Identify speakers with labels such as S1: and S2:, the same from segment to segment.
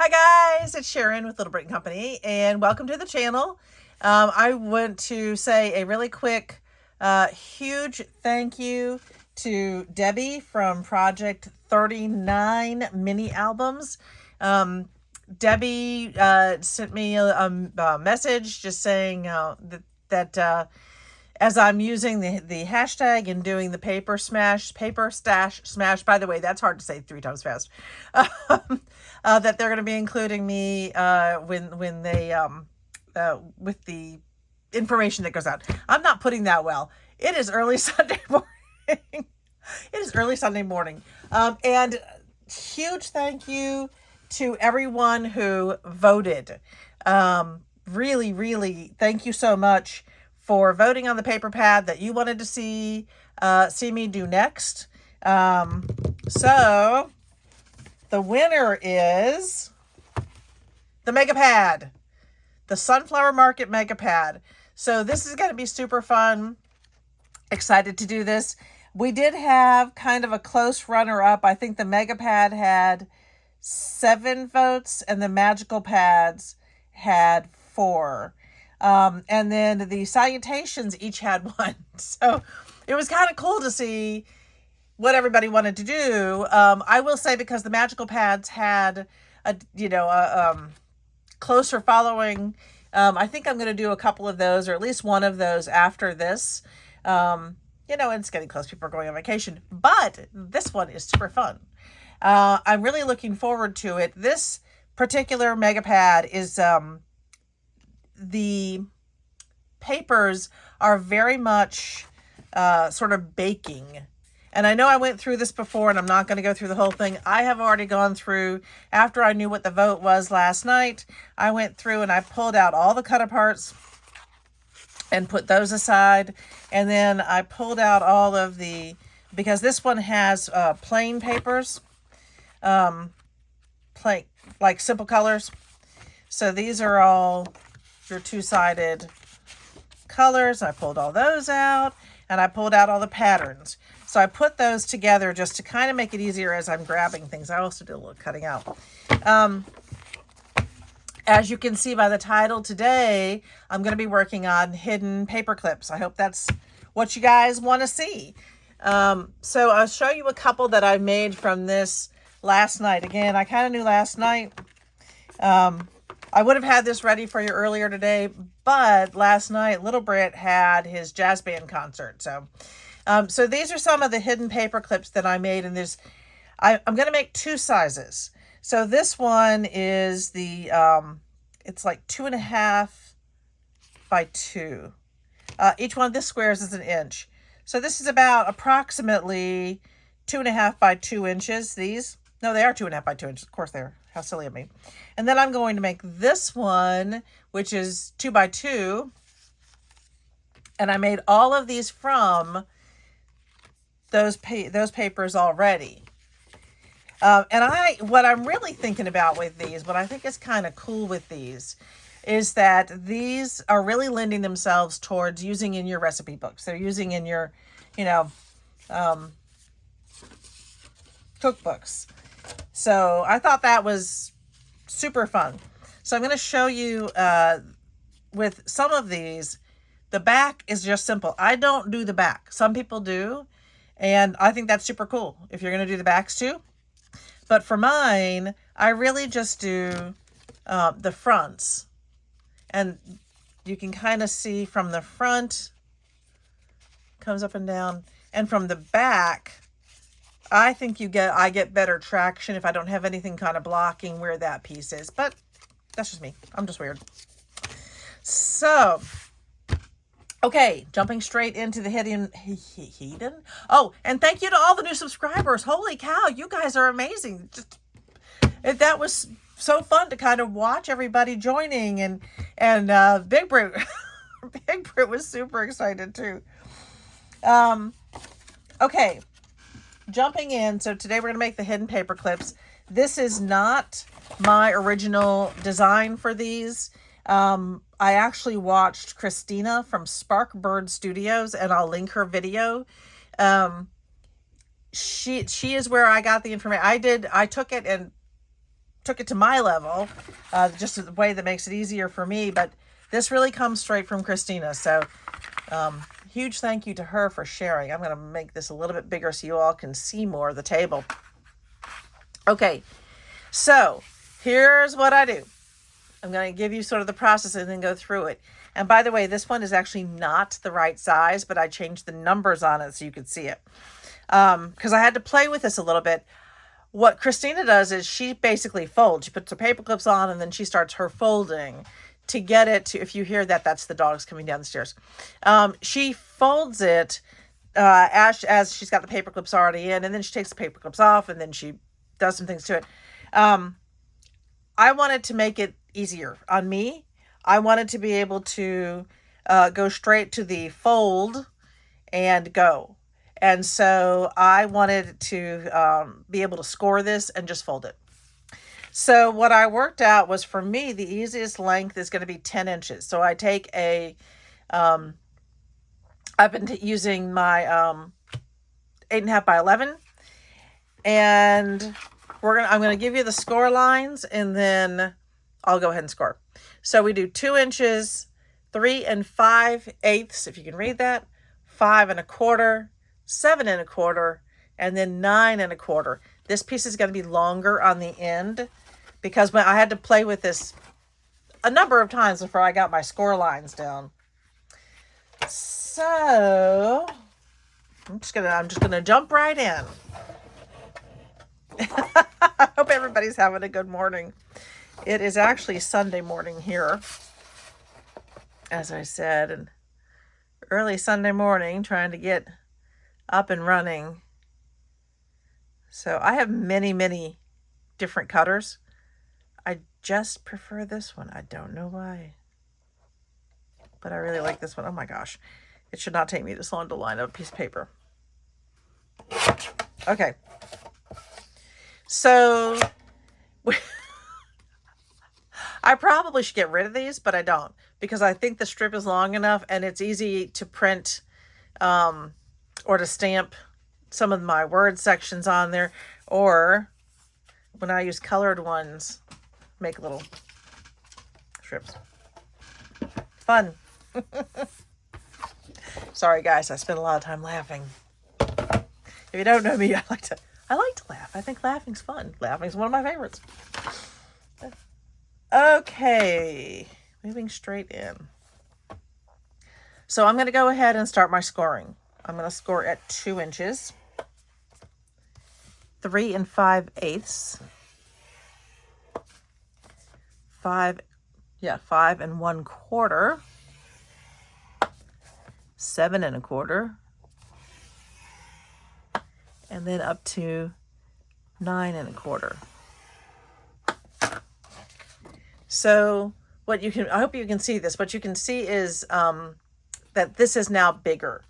S1: Hi guys, it's Sharon with Little Britain Company, and welcome to the channel. I want to say a really quick, huge thank you to Debbie from Project 39 Mini Albums. Debbie sent me a message just saying that as I'm using the hashtag and doing the paper stash smash, by the way, that's hard to say 3 times fast, that they're going to be including me when they, with the information that goes out. I'm not putting that well. It is early Sunday morning. It is early Sunday morning. And huge thank you to everyone who voted. Really, really, thank you so much for voting on the paper pad that you wanted to see me do next. So the winner is the Mega Pad, the Sunflower Market Mega Pad. So this is going to be super fun. Excited to do this. We did have kind of a close runner-up. I think the Mega Pad had 7 votes and the Magical Pads had 4. And then the Salutations each had 1. So it was kind of cool to see what everybody wanted to do. I will say, because the Magical Pads had a closer following, I think I'm going to do a couple of those, or at least one of those after this. It's getting close. People are going on vacation, but this one is super fun. I'm really looking forward to it. This particular Mega Pad is, the papers are very much sort of baking. And I know I went through this before, and I'm not going to go through the whole thing. I have already gone through, after I knew what the vote was last night, I went through and I pulled out all the cut aparts and put those aside. And then I pulled out all of the, because this one has plain papers, plain, like simple colors. So these are all your 2-sided colors. I pulled all those out, and I pulled out all the patterns. So I put those together just to kind of make it easier as I'm grabbing things. I also did a little cutting out. As you can see by the title today, I'm going to be working on hidden paper clips. I hope that's what you guys want to see. So I'll show you a couple that I made from this last night. Again, I kind of knew last night. I would have had this ready for you earlier today, but last night Little Brit had his jazz band concert. So these are some of the hidden paper clips that I made, and I'm going to make 2 sizes. So this one is the, it's like 2.5 by 2. Each one of the squares is 1 inch. So this is about approximately 2.5 by 2 inches. No, they are 2.5 by 2 inches. Of course they are. How silly of me. And then I'm going to make this one, which is 2 by 2. And I made all of these from those papers already. And what I'm really thinking about with these, what I think is kind of cool with these, is that these are really lending themselves towards using in your recipe books. They're using in your, cookbooks. So I thought that was super fun. So I'm going to show you with some of these, the back is just simple. I don't do the back. Some people do. And I think that's super cool if you're going to do the backs too. But for mine, I really just do the fronts. And you can kind of see from the front, comes up and down. And from the back, I think I get better traction if I don't have anything kind of blocking where that piece is. But that's just me. I'm just weird. So, okay, jumping straight into the hidden. Oh, and thank you to all the new subscribers. Holy cow, you guys are amazing. That was so fun to kind of watch everybody joining, and Big Brit, Big Brit was super excited too. Okay, jumping in. So today we're going to make the hidden paper clips. This is not my original design for these. I actually watched Christina from Sparkbird Studios, and I'll link her video. She is where I got the information. I took it and took it to my level, just the way that makes it easier for me. But this really comes straight from Christina. So huge thank you to her for sharing. I'm going to make this a little bit bigger so you all can see more of the table. Okay, so here's what I do. I'm going to give you sort of the process and then go through it. And by the way, this one is actually not the right size, but I changed the numbers on it so you could see it. Because I had to play with this a little bit. What Christina does is she basically folds. She puts her paper clips on and then she starts her folding to get it to, if you hear that, that's the dogs coming down the stairs. She folds it as she's got the paper clips already in, and then she takes the paper clips off and then she does some things to it. I wanted to make it easier on me. I wanted to be able to go straight to the fold and go. And so I wanted to be able to score this and just fold it. So what I worked out was, for me, the easiest length is going to be 10 inches. So I take a, I've been using my 8.5 by 11, and I'm going to give you the score lines, and then I'll go ahead and score. So we do 2 inches, 3 5/8, if you can read that, 5 1/4, 7 1/4, and then 9 1/4. This piece is going to be longer on the end because when I had to play with this a number of times before I got my score lines down. So I'm just gonna jump right in. I hope everybody's having a good morning. It is actually Sunday morning here, as I said, and early Sunday morning, trying to get up and running. So I have many, many different cutters. I just prefer this one. I don't know why, but I really like this one. Oh my gosh. It should not take me this long to line up a piece of paper. Okay. So I probably should get rid of these, but I don't, because I think the strip is long enough and it's easy to print or to stamp some of my word sections on there, or when I use colored ones, make little strips. Fun. Sorry guys, I spend a lot of time laughing. If you don't know me, I like to laugh. I think laughing's fun. Laughing's one of my favorites. Okay, moving straight in. So I'm going to go ahead and start my scoring. I'm going to score at 2 inches, 3 5/8, 5 1/4, 7 1/4, and then up to 9 1/4. So what you can, I hope you can see this. What you can see is that this is now bigger.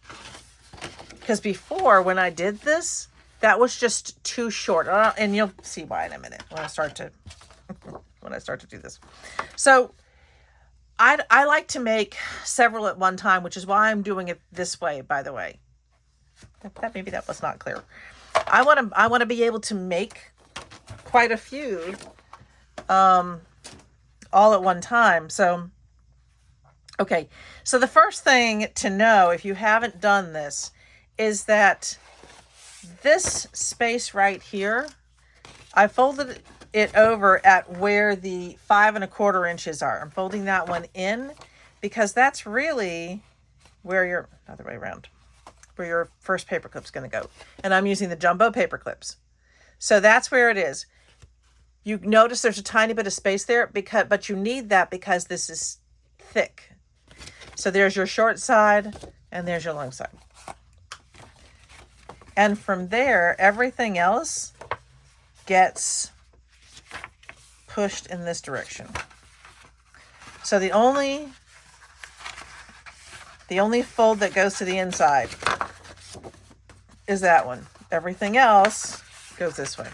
S1: Because before, when I did this, that was just too short. And you'll see why in a minute when I start to do this. So I like to make several at one time, which is why I'm doing it this way, by the way. Maybe that was not clear. I want to be able to make quite a few all at one time. So okay, so the first thing to know, if you haven't done this, is that this space right here, I folded it over at where the 5 1/4 inches are. I'm folding that one in because that's really where your, other way around, where your first paper clip's going to go. And I'm using the jumbo paper clips. So that's where it is. You notice there's a tiny bit of space there, but you need that because this is thick. So there's your short side and there's your long side. And from there, everything else gets pushed in this direction. So the only fold that goes to the inside is that one. Everything else goes this way.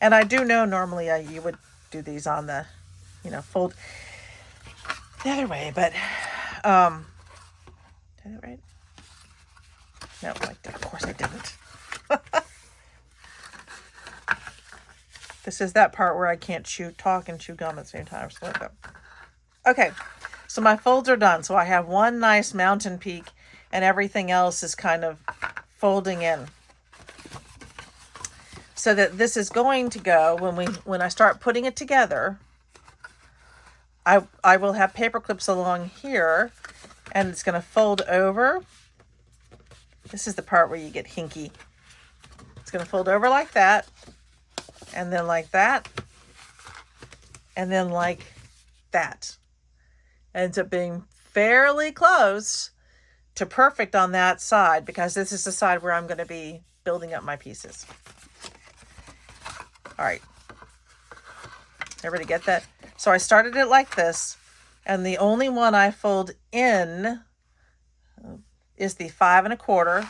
S1: And I do know normally you would do these on the, fold the other way, but did I do it right? No, of course I didn't. This is that part where I can't talk and chew gum at the same time. So like that. Okay, so my folds are done. So I have one nice mountain peak and everything else is kind of folding in. So that this is going to go, when I start putting it together, I will have paper clips along here and it's going to fold over. This is the part where you get hinky. It's going to fold over like that, and then like that, and then like that. Ends up being fairly close to perfect on that side because this is the side where I'm going to be building up my pieces. All right. Everybody get that? So I started it like this, and the only one I fold in is the 5 1/4,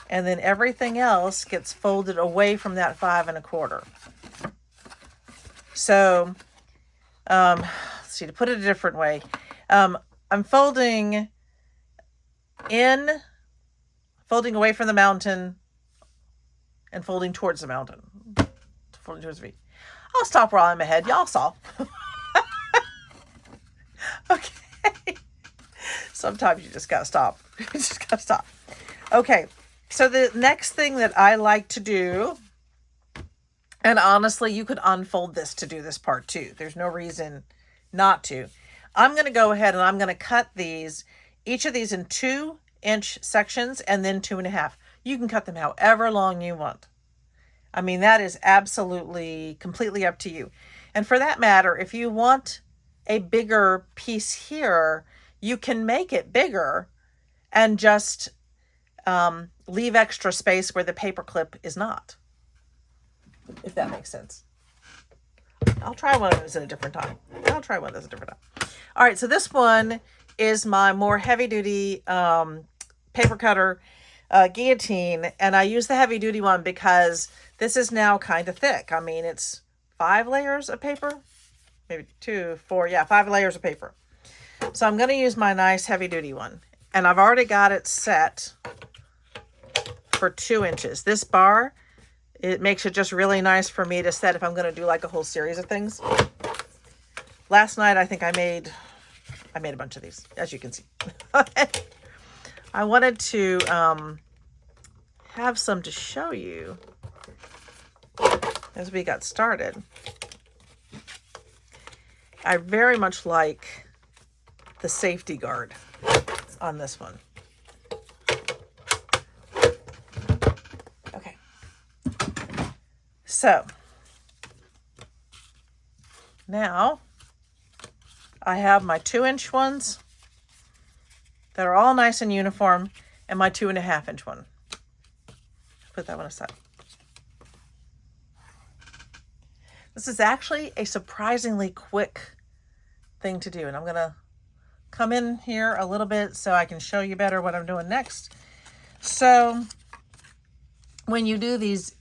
S1: and then everything else gets folded away from that 5 1/4. So, let's see, to put it a different way, I'm folding in, folding away from the mountain, and folding towards the mountain. Folding towards me. I'll stop while I'm ahead. Y'all saw. Okay. Sometimes you just gotta stop. You just gotta stop. Okay. So the next thing that I like to do, and honestly, you could unfold this to do this part too. There's no reason not to. I'm going to go ahead and I'm going to cut these, each of these in 2-inch sections and then 2.5. You can cut them however long you want. I mean, that is absolutely completely up to you. And for that matter, if you want a bigger piece here, you can make it bigger and just leave extra space where the paper clip is not, if that makes sense. I'll try one of those at a different time. All right, so this one is my more heavy-duty paper cutter guillotine, and I use the heavy-duty one because this is now kind of thick. I mean, it's 5 layers of paper, maybe 2, 4, yeah, 5 layers of paper. So I'm going to use my nice heavy-duty one, and I've already got it set for 2 inches. This bar, it makes it just really nice for me to set if I'm going to do like a whole series of things. Last night, I think I made a bunch of these, as you can see. I wanted to have some to show you as we got started. I very much like the safety guard on this one. Okay. So now I have my 2-inch ones that are all nice and uniform and my 2.5-inch one. Put that one aside. This is actually a surprisingly quick thing to do, and I'm going to come in here a little bit so I can show you better what I'm doing next. So when you do these,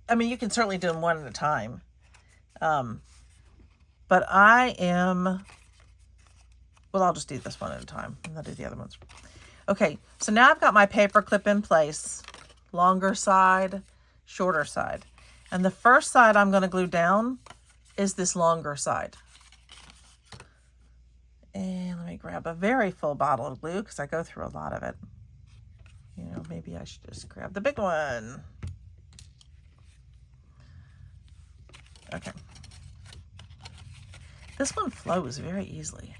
S1: I mean, you can certainly do them one at a time. But I'll just do this one at a time and I'll do the other ones. Okay, so now I've got my paper clip in place, longer side, shorter side. And the first side I'm going to glue down is this longer side. And let me grab a very full bottle of glue because I go through a lot of it. You know, maybe I should just grab the big one. Okay. This one flows very easily.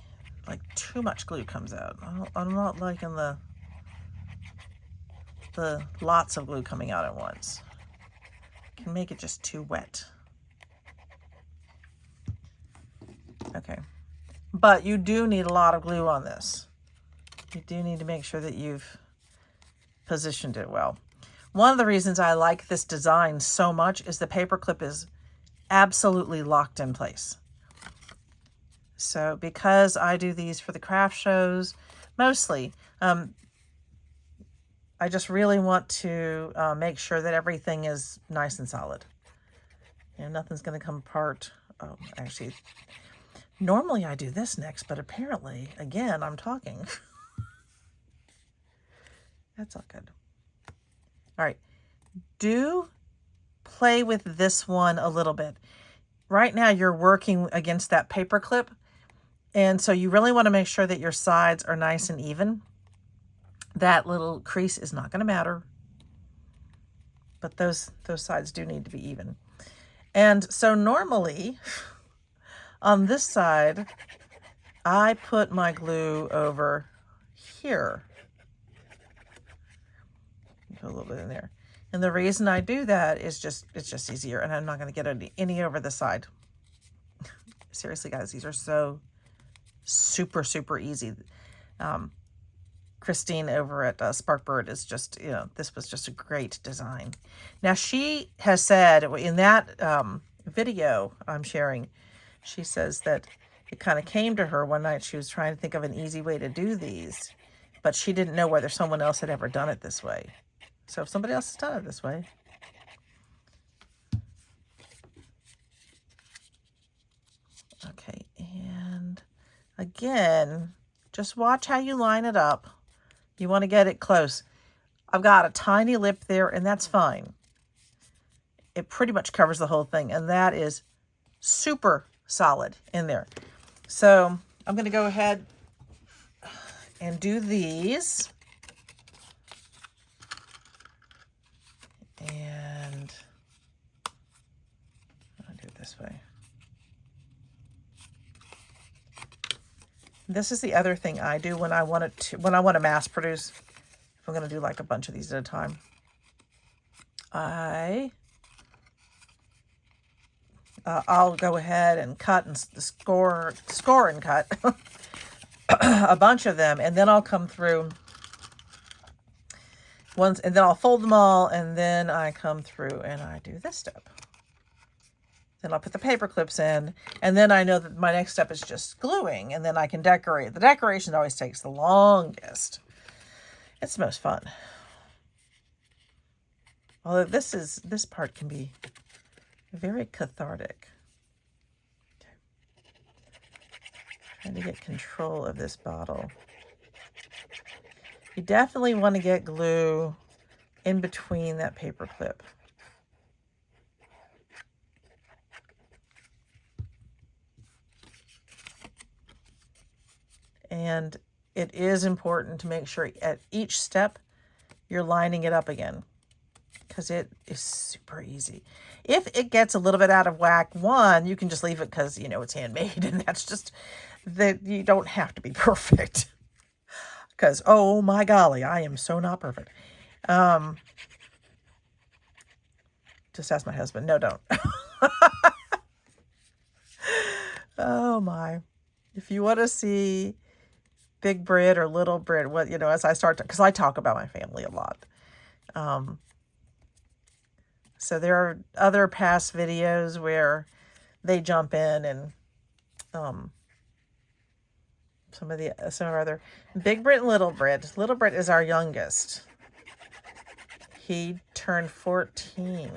S1: Like too much glue comes out. I'm not liking the lots of glue coming out at once. Can make it just too wet. Okay. But you do need a lot of glue on this. You do need to make sure that you've positioned it well. One of the reasons I like this design so much is the paper clip is absolutely locked in place. So because I do these for the craft shows, mostly, I just really want to make sure that everything is nice and solid. You know, nothing's going to come apart. Oh, actually, normally I do this next, but apparently, again, I'm talking. That's all good. All right. Do play with this one a little bit. Right now you're working against that paper clip, and so you really want to make sure that your sides are nice and even. That little crease is not going to matter, but those sides do need to be even. And so normally on this side, I put my glue over here. Put a little bit in there. And the reason I do that is it's just easier, and I'm not going to get any over the side. Seriously, guys, these are so super, super easy. Christine over at Sparkbird is just, this was just a great design. Now, she has said in that video I'm sharing, she says that it kind of came to her one night. She was trying to think of an easy way to do these, but she didn't know whether someone else had ever done it this way. So if somebody else has done it this way, okay, and again, just watch how you line it up. You want to get it close. I've got a tiny lip there, and that's fine. It pretty much covers the whole thing, and that is super solid in there. So I'm going to go ahead and do these. And I'll do it this way. This is the other thing I do when I want to mass produce. If I'm going to do like a bunch of these at a time, I'll go ahead and cut and score and cut a bunch of them, and then I'll come through once, and then I'll fold them all, and then I come through and I do this step. Then I'll put the paper clips in, and then I know that my next step is just gluing, and then I can decorate. The decoration always takes the longest. It's the most fun. Although this part can be very cathartic. Okay. Trying to get control of this bottle. You definitely want to get glue in between that paper clip. And it is important to make sure at each step you're lining it up again, because it is super easy. If it gets a little bit out of whack, you can just leave it because, it's handmade, and that's just that you don't have to be perfect. Because, oh my golly, I am so not perfect. Just ask my husband. No, don't. Oh my. If you want to see big Brit or little Brit, as I start to, because I talk about my family a lot. So there are other past videos where they jump in, and some of our other big Brit and little Brit. Little Brit is our youngest. He turned 14.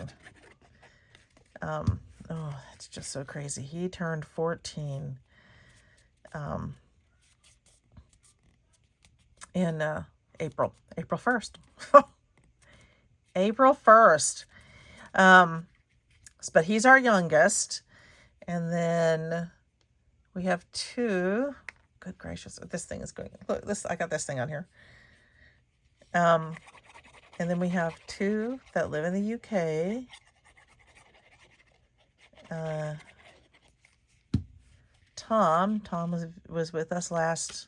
S1: Oh, it's just so crazy. He turned 14 in April 1st. April 1st. But he's our youngest. And then we have two. Good gracious, this thing is going. Look, I got this thing on here. And then we have two that live in the UK. Tom was with us last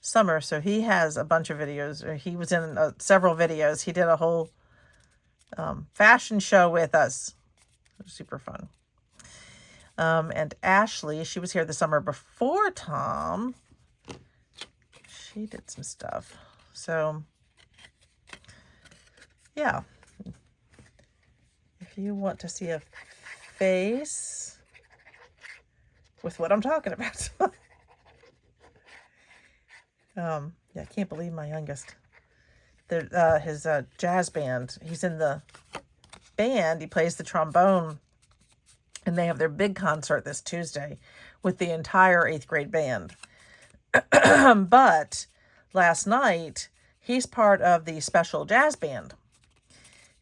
S1: summer, so he has a bunch of videos. Or he was in several videos. He did a whole fashion show with us. It was super fun. And Ashley, she was here the summer before Tom. She did some stuff. So, yeah. If you want to see a face with what I'm talking about. Yeah, I can't believe my youngest. His jazz band. He's in the band. He plays the trombone. And they have their big concert this Tuesday with the entire 8th grade band. But last night, he's part of the special jazz band.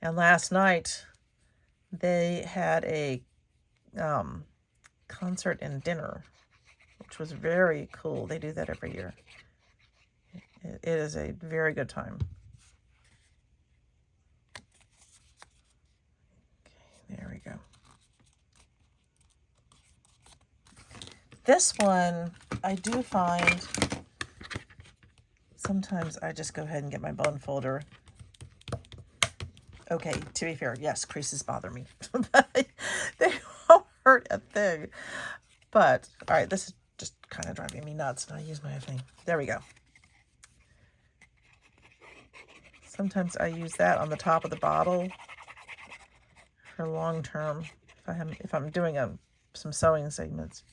S1: And last night, they had a concert and dinner, which was very cool. They do that every year. It is a very good time. Okay, there we go. This one, I do find sometimes I just go ahead and get my bone folder. Okay, to be fair, yes, creases bother me. They won't hurt a thing. But, all right, this is just kind of driving me nuts. And I use my thing. There we go. Sometimes I use that on the top of the bottle for long term if I'm doing some sewing segments.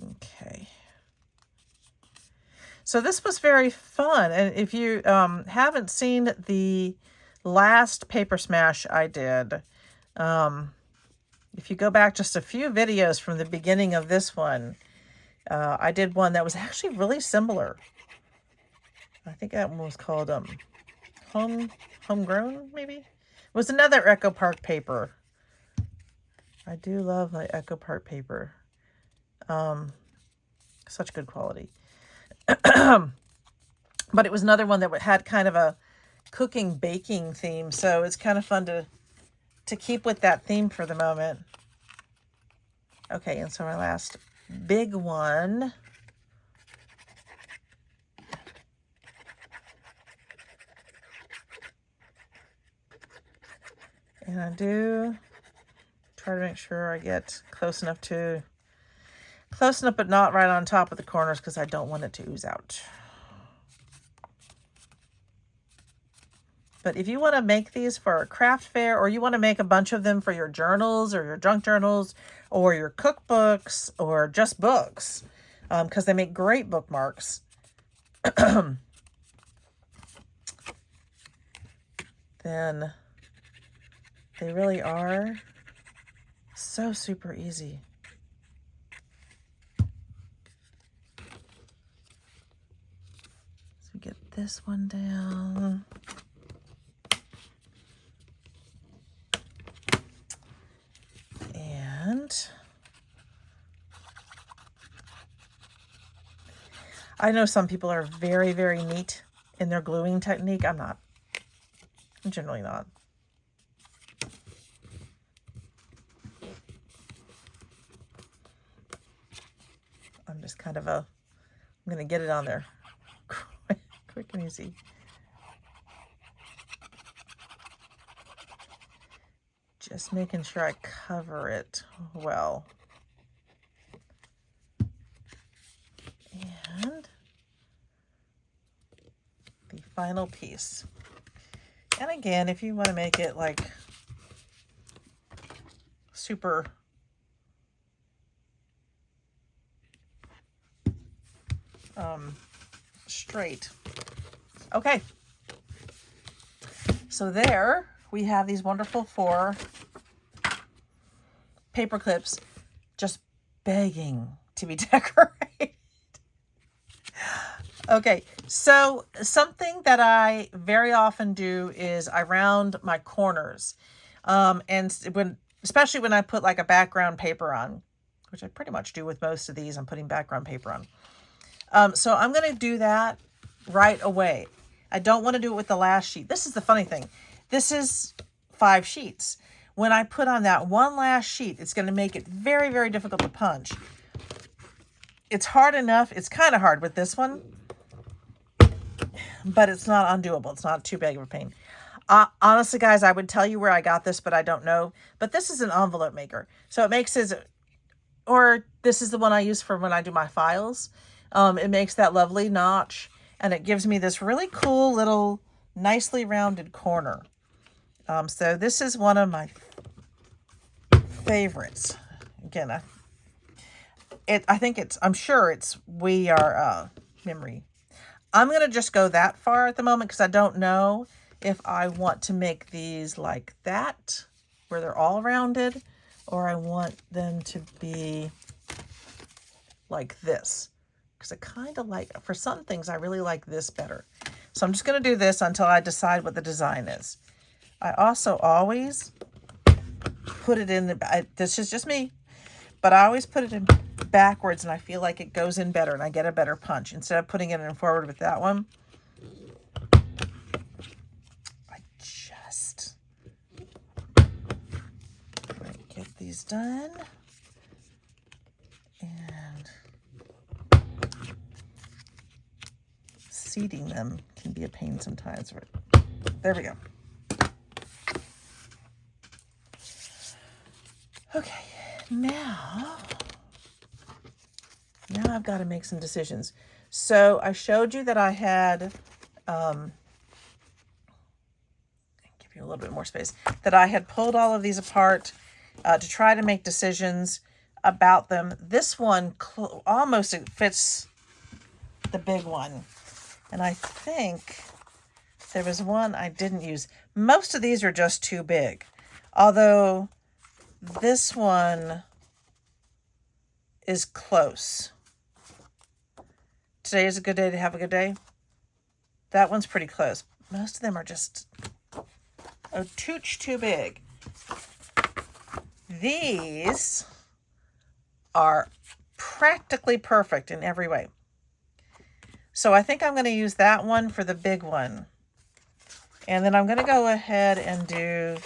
S1: Okay. So this was very fun. And if you haven't seen the last paper smash I did, if you go back just a few videos from the beginning of this one, I did one that was actually really similar. I think that one was called Homegrown, maybe? It was another Echo Park paper. I do love my Echo Park paper. Such good quality. But it was another one that had kind of a cooking, baking theme. So it's kind of fun to keep with that theme for the moment. Okay, and so our last big one. And I do try to make sure I get close enough but not right on top of the corners because I don't want it to ooze out. But if you want to make these for a craft fair, or you want to make a bunch of them for your journals or your junk journals or your cookbooks or just books, because they make great bookmarks, then they really are so super easy. So we get this one down. And I know some people are very, very neat in their gluing technique. I'm not. I'm generally not. I'm just kind of I'm going to get it on there quick and easy. Just making sure I cover it well. And the final piece. And again, if you want to make it like super straight. Okay. So there we have these wonderful 4 paper clips just begging to be decorated. Okay, so something that I very often do is I round my corners. Especially when I put like a background paper on, which I pretty much do with most of these, I'm putting background paper on. So I'm going to do that right away. I don't want to do it with the last sheet. This is the funny thing. This is 5 sheets. When I put on that one last sheet, it's going to make it very, very difficult to punch. It's hard enough. It's kind of hard with this one, but it's not undoable. It's not too big of a pain. Honestly, guys, I would tell you where I got this, but I don't know. But this is an envelope maker. So it makes it, or this is the one I use for when I do my files. It makes that lovely notch, and it gives me this really cool little nicely rounded corner. So this is one of my favorites. Again, I'm sure it's We Are Memory. I'm going to just go that far at the moment because I don't know if I want to make these like that, where they're all rounded, or I want them to be like this. Because I kind of like, for some things, I really like this better. So I'm just going to do this until I decide what the design is. I also always put it in the, this is just me, but I always put it in backwards, and I feel like it goes in better and I get a better punch. Instead of putting it in forward with that one, I just get these done. And seating them can be a pain sometimes. There we go. Okay, now I've got to make some decisions. So I showed you that I had, give you a little bit more space, that I had pulled all of these apart to try to make decisions about them. This one almost fits the big one. And I think there was one I didn't use. Most of these are just too big. Although this one is close. Today is a good day to have a good day. That one's pretty close. Most of them are just a tooch too big. These are practically perfect in every way. So I think I'm going to use that one for the big one. And then I'm going to go ahead and do...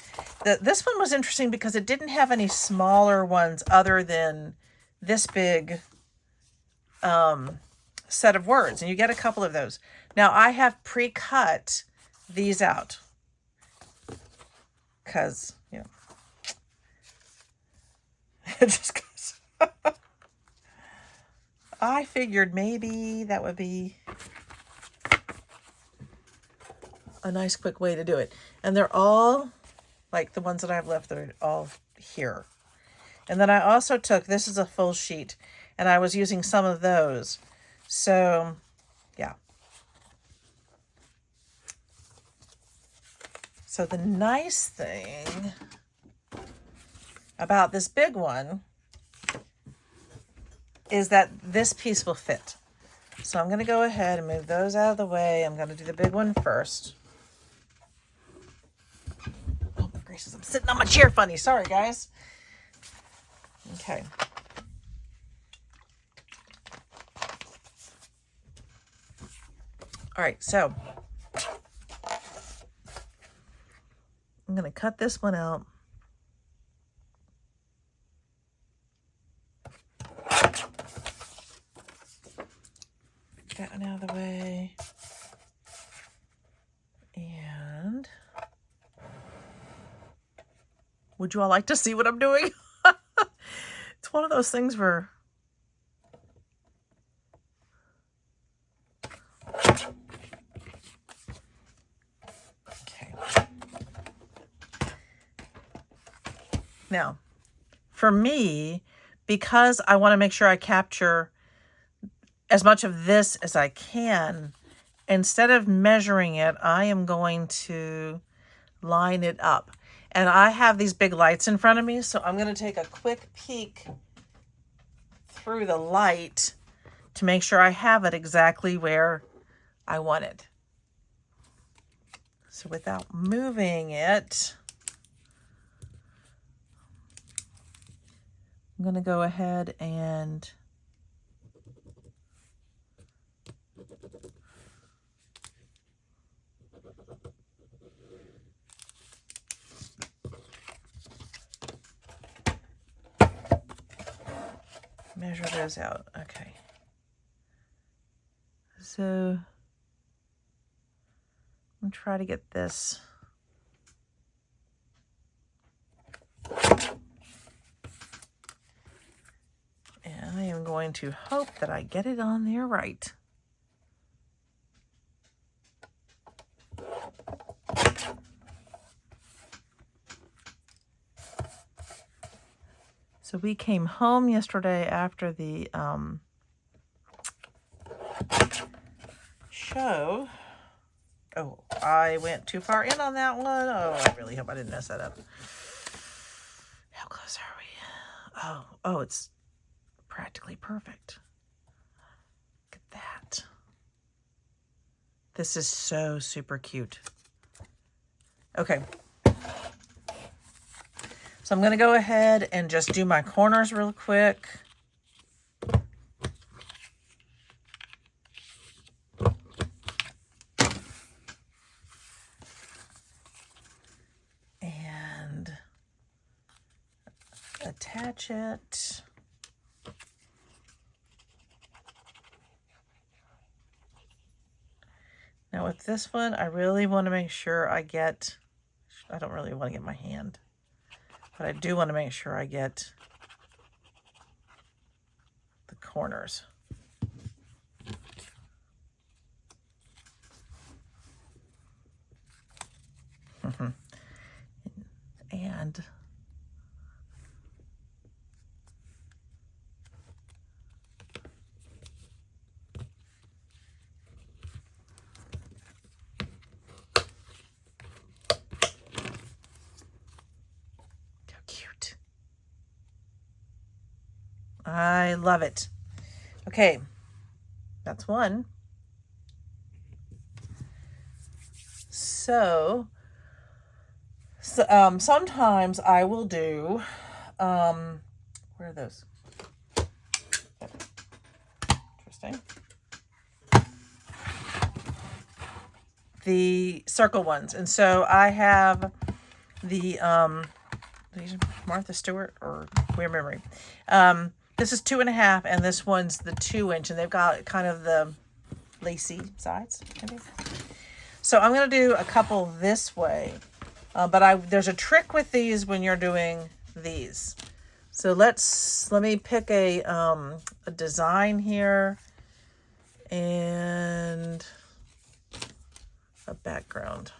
S1: This one was interesting because it didn't have any smaller ones other than this big set of words. And you get a couple of those. Now I have pre-cut these out. Because, you know, it just goes... I figured maybe that would be a nice quick way to do it. And they're all, like the ones that I've left, they're all here. And then I also took, this is a full sheet, and I was using some of those. So, yeah. So the nice thing about this big one is that this piece will fit. So I'm going to go ahead and move those out of the way. I'm going to do the big one first. Oh, my gracious, I'm sitting on my chair funny. Sorry, guys. Okay. All right, so I'm going to cut this one out. That one out of the way. And would you all like to see what I'm doing? It's one of those things where okay. Now, for me, because I want to make sure I capture as much of this as I can, instead of measuring it, I am going to line it up. And I have these big lights in front of me, so I'm going to take a quick peek through the light to make sure I have it exactly where I want it. So without moving it, I'm going to go ahead and measure those out. Okay. So I'm going to try to get this. And I am going to hope that I get it on there right. So we came home yesterday after the show. Oh, I went too far in on that one. Oh, I really hope I didn't mess that up. How close are we? Oh, it's practically perfect. Look at that. This is so super cute. Okay. So I'm going to go ahead and just do my corners real quick. And attach it. Now with this one, I really want to make sure I don't really want to get my hand, but I do want to make sure I get the corners. And I love it. Okay, that's one. So sometimes I will do, where are those? Interesting. The circle ones. And so I have the, Martha Stewart or Weird Memory. This is 2.5, and this one's the 2-inch, and they've got kind of the lacy sides, maybe. So I'm going to do a couple this way, but there's a trick with these when you're doing these. So let me pick a design here and a background.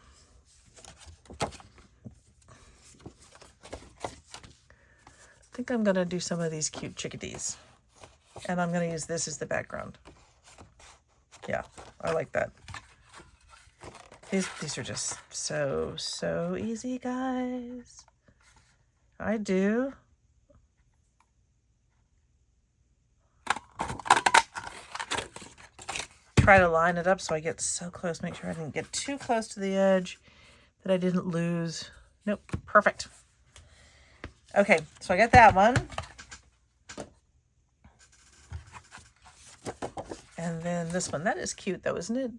S1: I think I'm going to do some of these cute chickadees. And I'm going to use this as the background. Yeah, I like that. These are just so easy, guys. I do. Try to line it up so I get so close. Make sure I didn't get too close to the edge, that I didn't lose. Nope, perfect. Okay, so I got that one. And then this one. That is cute though, isn't it?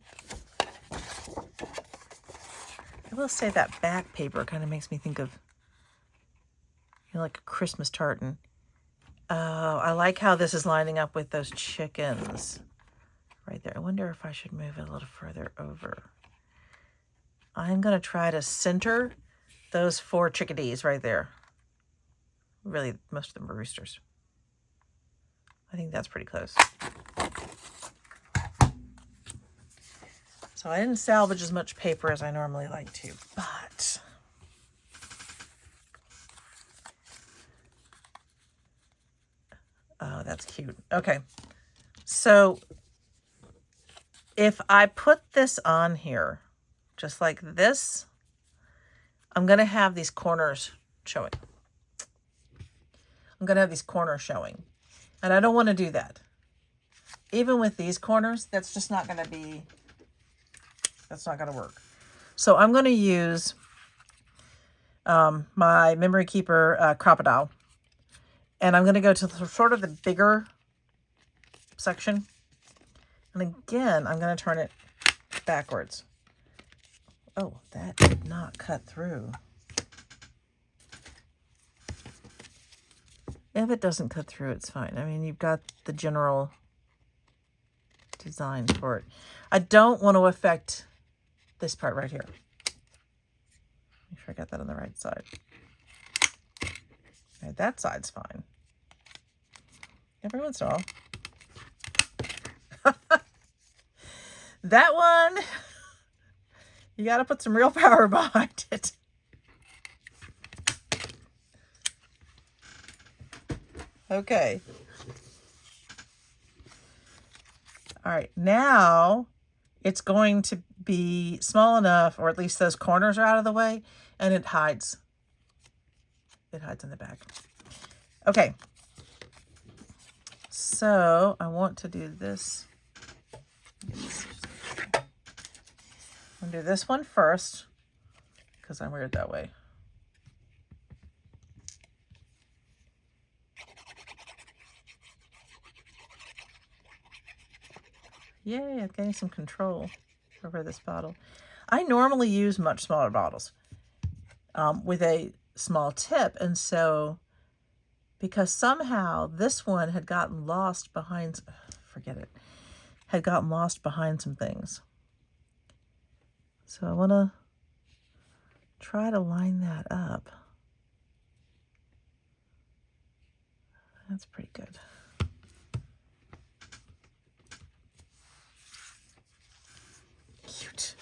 S1: I will say that back paper kind of makes me think of, like a Christmas tartan. Oh, I like how this is lining up with those chickens right there. I wonder if I should move it a little further over. I'm going to try to center those 4 chickadees right there. Really, most of them are roosters. I think that's pretty close. So I didn't salvage as much paper as I normally like to, but oh, that's cute. Okay, so if I put this on here, just like this, I'm going to have these corners showing. I'm going to have these corners showing. And I don't want to do that. Even with these corners, that's just not going to be, that's not going to work. So I'm going to use my Memory Keeper Crocodile. And I'm going to go to sort of the bigger section. And again, I'm going to turn it backwards. Oh, that did not cut through. If it doesn't cut through, it's fine. I mean, you've got the general design for it. I don't want to affect this part right here. Make sure I got that on the right side. Okay, that side's fine. Every once in a while. That one, you got to put some real power behind it. Okay. All right, now it's going to be small enough, or at least those corners are out of the way, and it hides. It hides in the back. Okay. So I want to do this. I'm going to do this one first, because I'm weird that way. Yay, I'm getting some control over this bottle. I normally use much smaller bottles with a small tip, and so because somehow this one had gotten lost behind, forget it, had gotten lost behind some things. So I want to try to line that up. That's pretty good. Cute.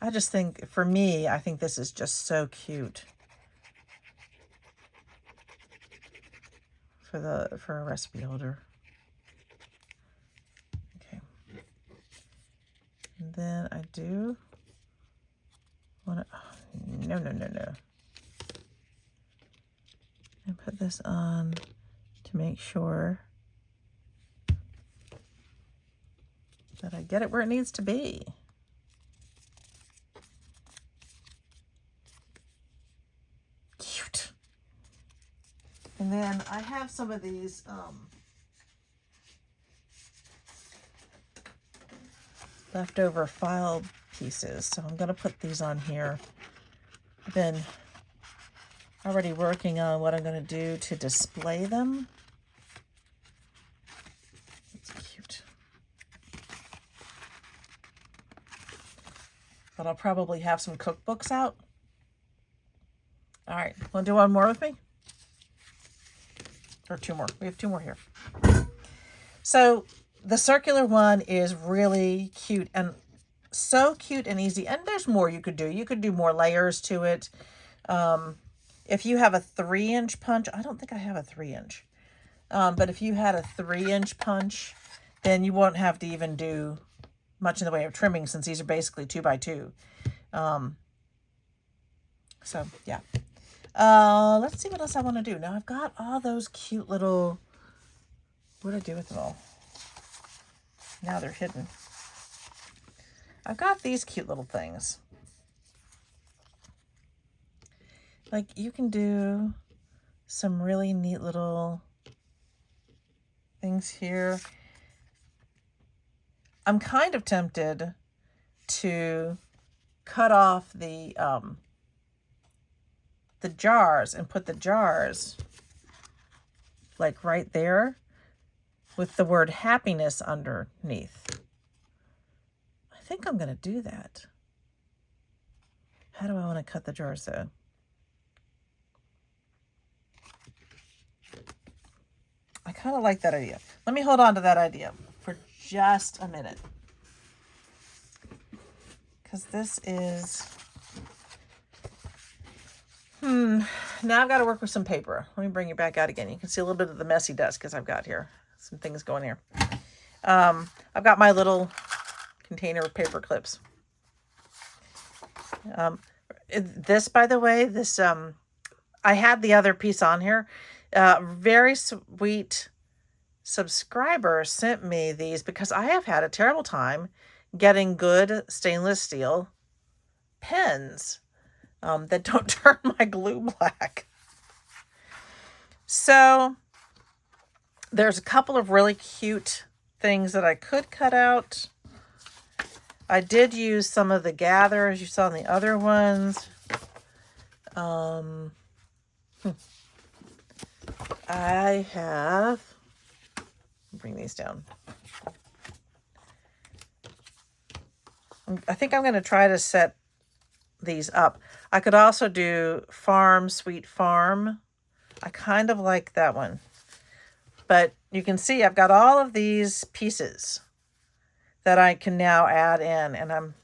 S1: I just think, for me, I think this is just so cute for a recipe holder. Okay. And then I do want to, oh, no. And put this on to make sure that I get it where it needs to be. Cute. And then I have some of these leftover file pieces, so I'm going to put these on here. I've been already working on what I'm going to do to display them. That's cute. But I'll probably have some cookbooks out. All right, want to do one more with me? Or two more. We have two more here. So the circular one is really cute, and so cute and easy. And there's more you could do. You could do more layers to it. If you have a 3-inch punch, I don't think I have a 3-inch. But if you had a 3-inch punch, then you won't have to even do much in the way of trimming, since these are basically 2x2. So yeah. Let's see what else I want to do. Now I've got all those cute little, what do I do with them all? Now they're hidden. I've got these cute little things. Like, you can do some really neat little things here. I'm kind of tempted to cut off the jars and put the jars like right there with the word happiness underneath. I think I'm going to do that. How do I want to cut the jars though? I kind of like that idea. Let me hold on to that idea for just a minute. Because this is... Now I've got to work with some paper. Let me bring it back out again. You can see a little bit of the messy dust because I've got here some things going here. I've got my little container of paper clips. This, by the way, this I had the other piece on here. Very sweet subscriber sent me these because I have had a terrible time getting good stainless steel pens that don't turn my glue black. So there's a couple of really cute things that I could cut out. I did use some of the Gather, as you saw in the other ones. I have, bring these down. I think I'm going to try to set these up. I could also do Farm, Sweet Farm. I kind of like that one. But you can see I've got all of these pieces that I can now add in. And I'm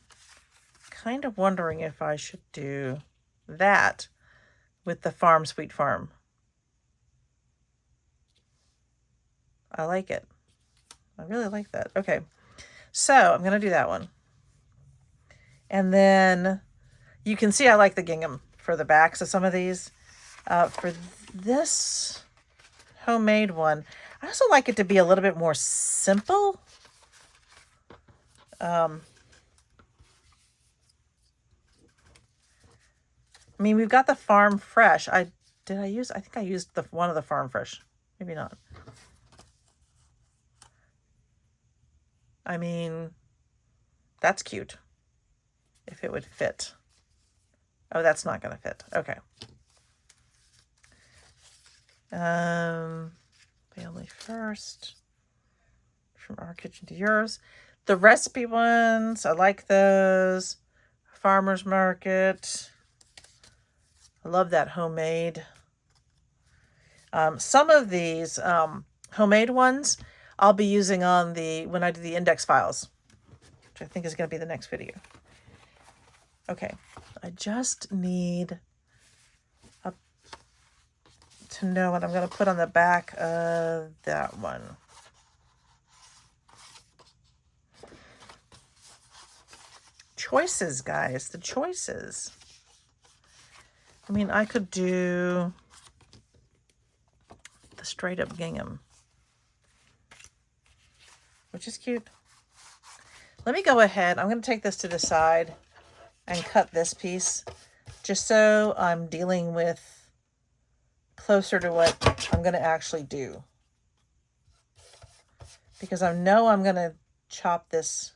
S1: kind of wondering if I should do that with the Farm, Sweet Farm. I like it. I really like that. Okay. So I'm going to do that one. And then you can see I like the gingham for the backs of some of these. For this homemade one, I also like it to be a little bit more simple. I mean, we've got the Farm Fresh. I think I used one of the Farm Fresh. Maybe not. I mean, that's cute. If it would fit. Oh, that's not going to fit. Okay. Family first. From our kitchen to yours. The recipe ones, I like those. Farmer's market. I love that homemade. Some of these homemade ones I'll be using on when I do the index files, which I think is going to be the next video. Okay, I just need to know what I'm going to put on the back of that one. Choices, guys, the choices. I mean, I could do the straight up gingham, which is cute. Let me go ahead. I'm going to take this to the side and cut this piece just so I'm dealing with closer to what I'm going to actually do. Because I know I'm going to chop this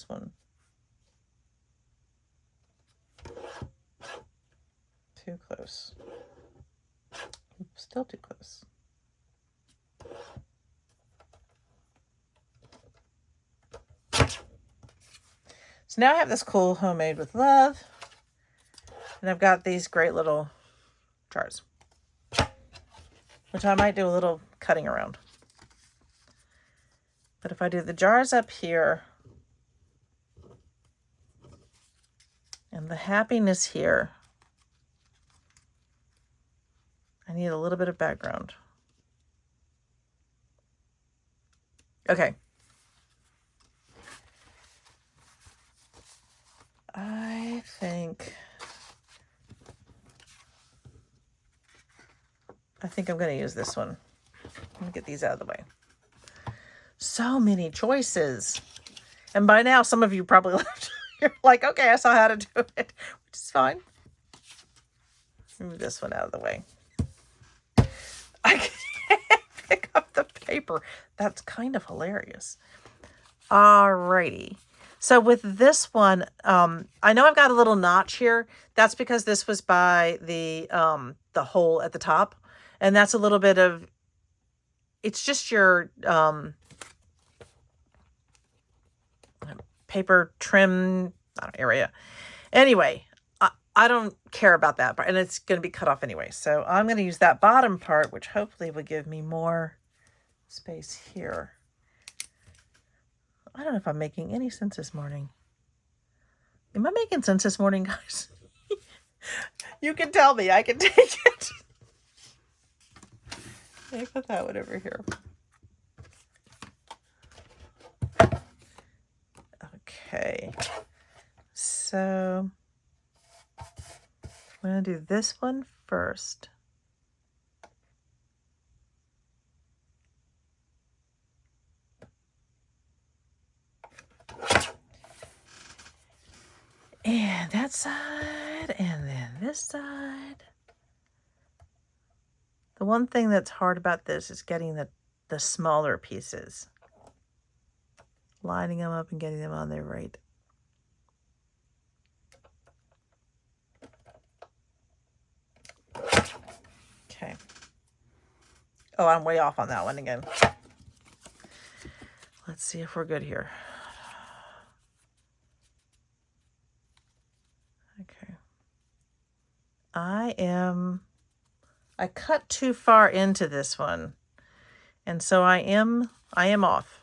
S1: one. Too close. Still too close. So now I have this cool homemade with love. And I've got these great little jars, which I might do a little cutting around. But if I do the jars up here and the happiness here, I need a little bit of background. Okay. I think I'm going to use this one. Let me get these out of the way. So many choices. And by now, some of you probably left. You're like, okay, I saw how to do it, which is fine. Move this one out of the way. I can't pick up the paper. That's kind of hilarious. Alrighty. So with this one, I know I've got a little notch here. That's because this was by the hole at the top. And that's a little bit of, it's just your paper trim area. Anyway, I don't care about that part, and it's going to be cut off anyway. So I'm going to use that bottom part, which hopefully will give me more space here. I don't know if I'm making any sense this morning. Am I making sense this morning, guys? You can tell me. I can take it. Let me put that one over here. Okay. So I'm going to do this one first. And that side, and then this side. The one thing that's hard about this is getting the smaller pieces. Lining them up and getting them on there right. Okay. Oh, I'm way off on that one again. Let's see if we're good here. Okay. I cut too far into this one. And so I am off.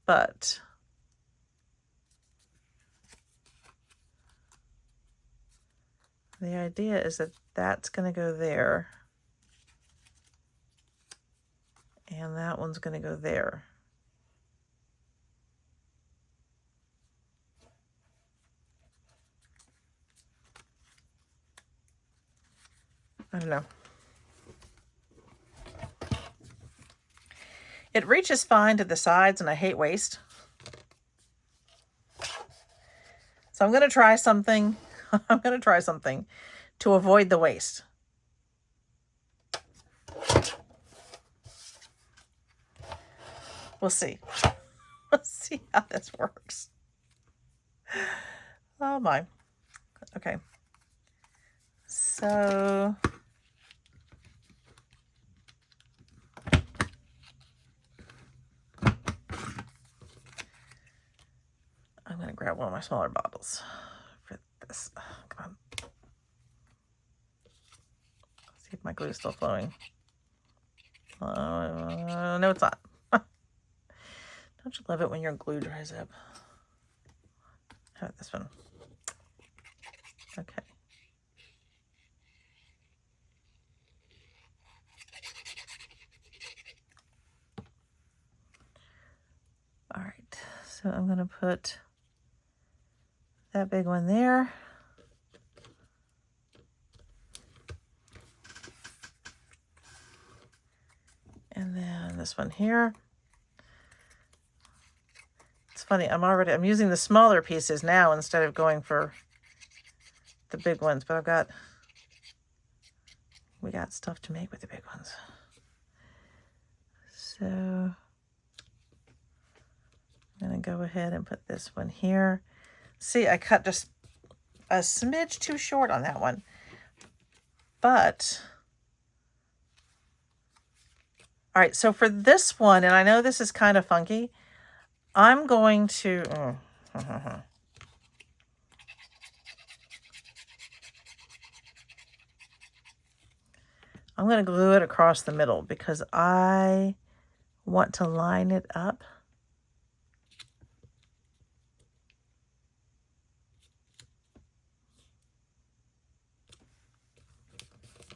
S1: But the idea is that that's going to go there. And that one's going to go there. I don't know. It reaches fine to the sides, and I hate waste. So I'm going to try something. I'm going to try something to avoid the waste. We'll see. Let's see how this works. Oh my. Okay. So I'm going to grab one of my smaller bottles for this. Oh, come on. See if my glue is still flowing. No, it's not. Don't you love it when your glue dries up? How about this one? Okay. All right, so I'm going to put that big one there. And then this one here. It's funny, I'm using the smaller pieces now instead of going for the big ones, but we got stuff to make with the big ones. So I'm gonna go ahead and put this one here. See, I cut just a smidge too short on that one, but all right, so for this one, and I know this is kind of funky, I'm going to, I'm going to glue it across the middle because I want to line it up.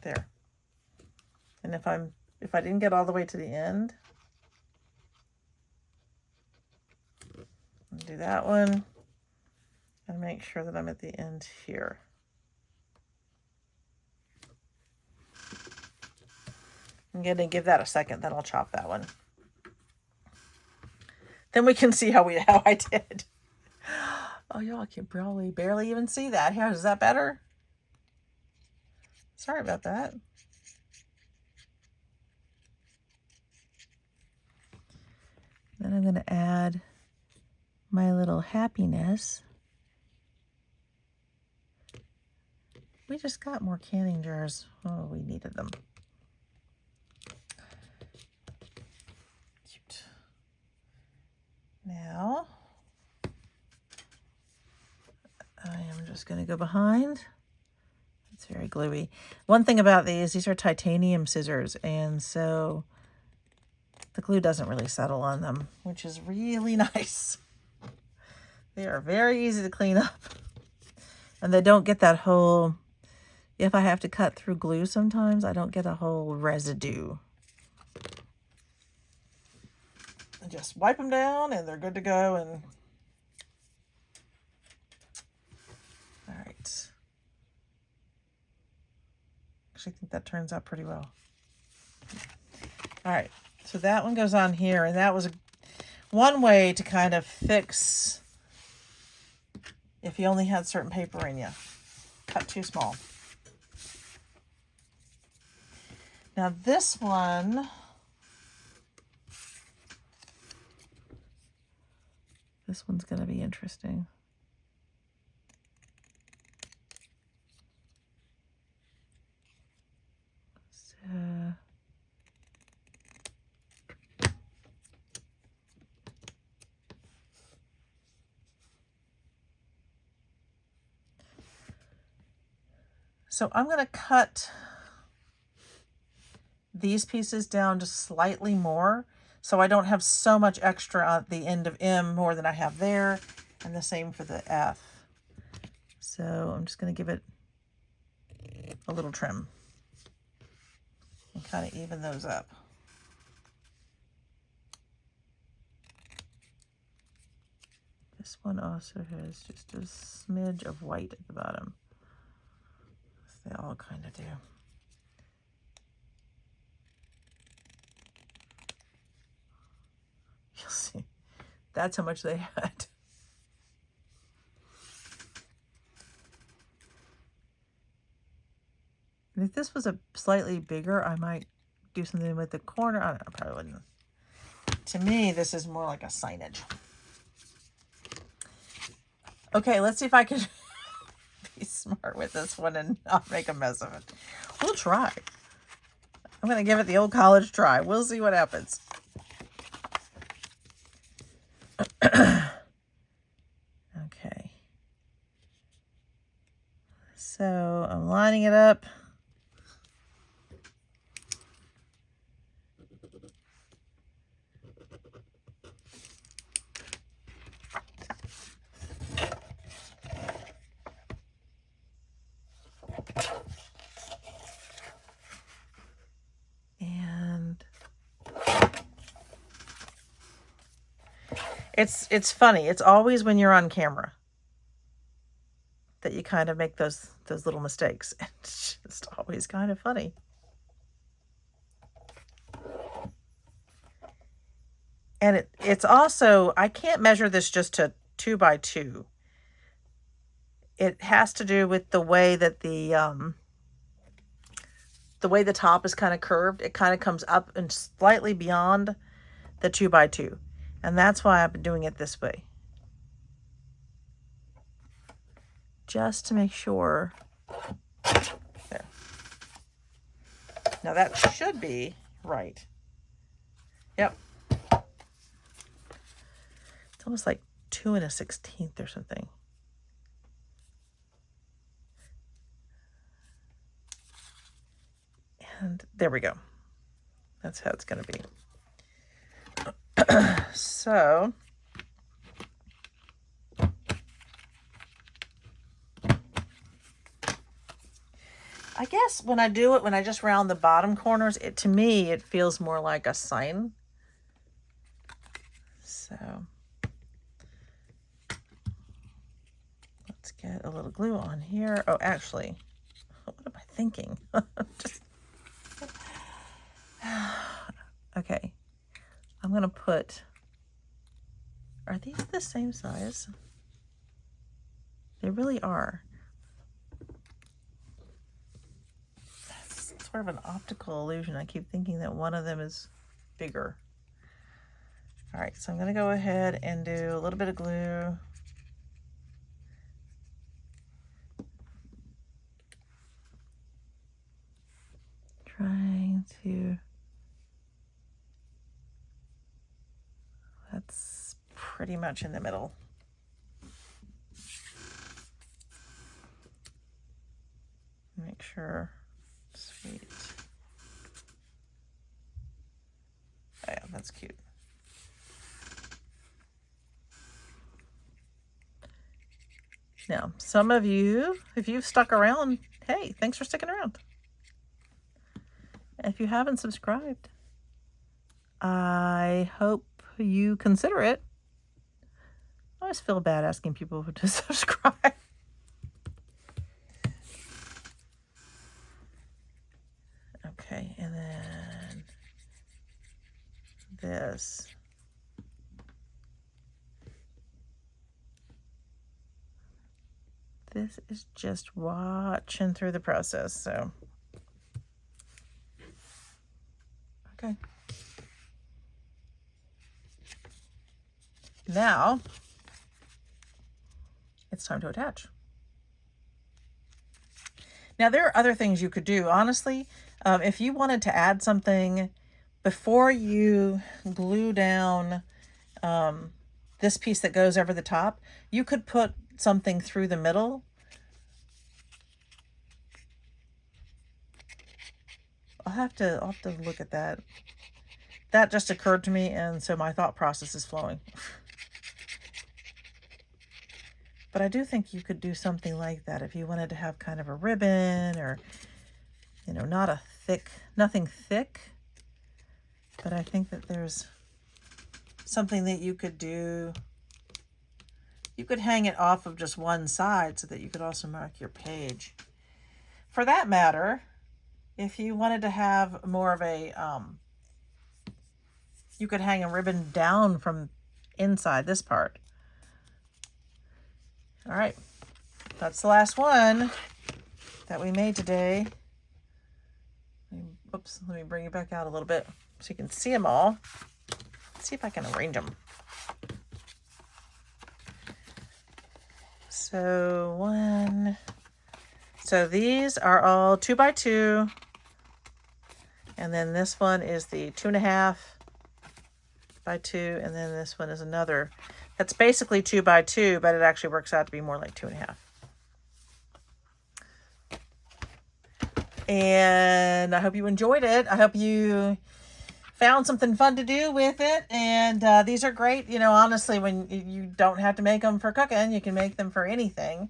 S1: There. And if I didn't get all the way to the end, I'll do that one and make sure that I'm at the end here. I'm going to give that a second, then I'll chop that one. Then we can see how I did. Oh, y'all can probably barely even see that. Here, is that better? Sorry about that. Then I'm going to add my little happiness. We just got more canning jars. Oh, we needed them. Cute. Now, I am just going to go behind. It's very gluey. One thing about these are titanium scissors, and so the glue doesn't really settle on them, which is really nice. They are very easy to clean up, and they don't get that whole, if I have to cut through glue sometimes, I don't get a whole residue. I just wipe them down and they're good to go. And all right. Actually, I think that turns out pretty well. All right, so that one goes on here, and that was one way to kind of fix if you only had certain paper in you. Cut too small. Now this one, this one's going to be interesting. So I'm going to cut these pieces down just slightly more so I don't have so much extra at the end of M more than I have there, and the same for the F. So I'm just going to give it a little trim and kind of even those up. This one also has just a smidge of white at the bottom. They all kind of do. You'll see. That's how much they had. And if this was a slightly bigger, I might do something with the corner. I don't know, I probably wouldn't to me, this is more like a signage. Okay, let's see if I can be smart with this one and not make a mess of it. We'll try. I'm going to give it the old college try. We'll see what happens. Okay. So I'm lining it up. And it's funny. It's always when you're on camera that you kind of make those little mistakes. It's just always kind of funny. And it's also, I can't measure this just to 2 by 2. It has to do with the way that the way the top is kind of curved. It kind of comes up and slightly beyond the 2 by 2. And that's why I've been doing it this way. Just to make sure. There. Now that should be right. Yep. It's almost like 2 1/16 or something. And there we go. That's how it's going to be. So, I guess when I do it, when I just round the bottom corners, to me, it feels more like a sign. So, let's get a little glue on here. Oh, actually, what am I thinking? Okay, I'm going to put, are these the same size? They really are. That's sort of an optical illusion. I keep thinking that one of them is bigger. All right, so I'm going to go ahead and do a little bit of glue. Trying to, that's pretty much in the middle. Make sure, sweet. Oh yeah, that's cute. Now, some of you, if you've stuck around, hey, thanks for sticking around. If you haven't subscribed, I hope you consider it. I always feel bad asking people to subscribe. Okay, and then this. This is just watching through the process, so. Okay. Now, it's time to attach. Now, there are other things you could do. Honestly, if you wanted to add something before you glue down this piece that goes over the top, you could put something through the middle. I'll have to look at that. That just occurred to me, and so my thought process is flowing. But I do think you could do something like that if you wanted to have kind of a ribbon, or, you know, not a thick, nothing thick. But I think that there's something that you could do. You could hang it off of just one side so that you could also mark your page. For that matter, if you wanted to have more of a, you could hang a ribbon down from inside this part. All right, that's the last one that we made today. Oops, let me bring it back out a little bit so you can see them all. Let's see if I can arrange them. So these are all 2 by 2. And then this one is the 2.5 by 2. And then this one is another. That's basically 2 by 2, but it actually works out to be more like 2.5. And I hope you enjoyed it. I hope you found something fun to do with it. And these are great. You know, honestly, when you don't have to make them for cooking, you can make them for anything.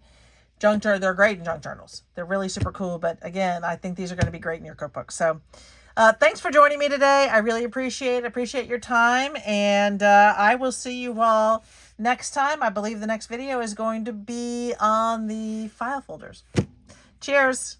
S1: They're great in junk journals. They're really super cool. But again, I think these are going to be great in your cookbook. So thanks for joining me today. I really appreciate your time. And I will see you all next time. I believe the next video is going to be on the file folders. Cheers.